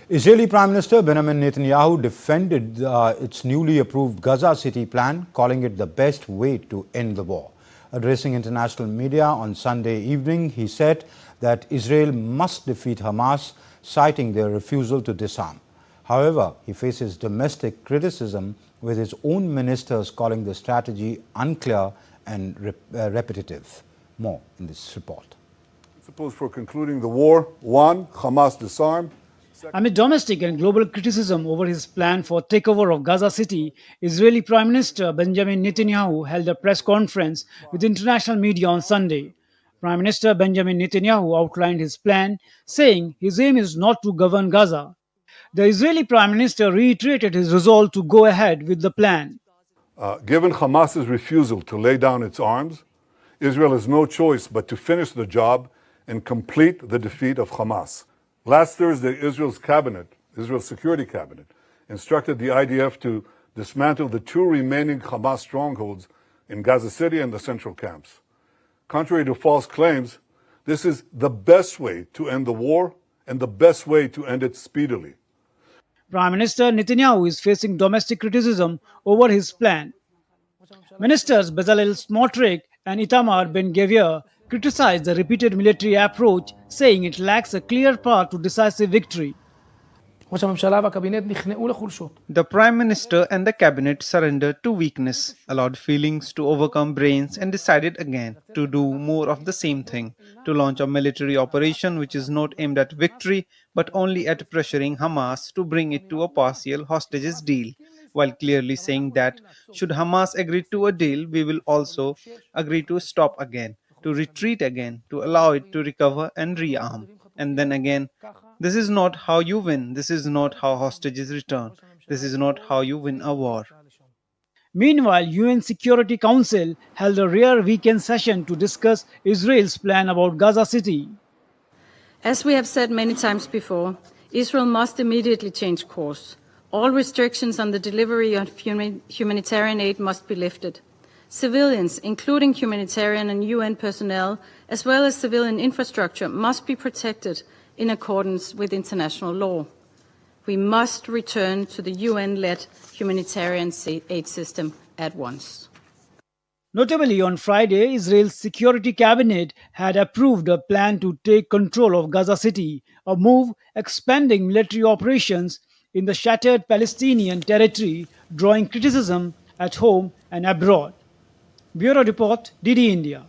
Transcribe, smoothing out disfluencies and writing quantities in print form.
Israeli Prime Minister Benjamin Netanyahu defended its newly approved Gaza City plan, calling it the best way to end the war. Addressing international media on Sunday evening, he said that Israel must defeat Hamas, citing their refusal to disarm. However, he faces domestic criticism, with his own ministers calling the strategy unclear and repetitive. More in this report. Suppose for concluding the war, 1. Hamas disarmed. Amid domestic and global criticism over his plan for takeover of Gaza City, Israeli Prime Minister Benjamin Netanyahu held a press conference with international media on Sunday. Prime Minister Benjamin Netanyahu outlined his plan, saying his aim is not to govern Gaza. The Israeli Prime Minister reiterated his resolve to go ahead with the plan. Given Hamas's refusal to lay down its arms, Israel has no choice but to finish the job and complete the defeat of Hamas. Last Thursday, Israel's Security Cabinet, instructed the IDF to dismantle the 2 remaining Hamas strongholds in Gaza City and the central camps. Contrary to false claims, this is the best way to end the war and the best way to end it speedily. Prime Minister Netanyahu is facing domestic criticism over his plan. Ministers Bezalel Smotrich and Itamar Ben-Gvir criticized the repeated military approach, saying it lacks a clear path to decisive victory. The Prime Minister and the Cabinet surrendered to weakness, allowed feelings to overcome brains, and decided again to do more of the same thing, to launch a military operation which is not aimed at victory but only at pressuring Hamas to bring it to a partial hostages deal, while clearly saying that should Hamas agree to a deal, we will also agree to stop again, to retreat again, to allow it to recover and rearm. And then again, this is not how you win. This is not how hostages return. This is not how you win a war. Meanwhile, UN Security Council held a rare weekend session to discuss Israel's plan about Gaza City. As we have said many times before, Israel must immediately change course. All restrictions on the delivery of humanitarian aid must be lifted. Civilians, including humanitarian and UN personnel, as well as civilian infrastructure, must be protected in accordance with international law. We must return to the UN-led humanitarian aid system at once. Notably, on Friday, Israel's Security Cabinet had approved a plan to take control of Gaza City, a move expanding military operations in the shattered Palestinian territory, drawing criticism at home and abroad. Bureau Report, DD India.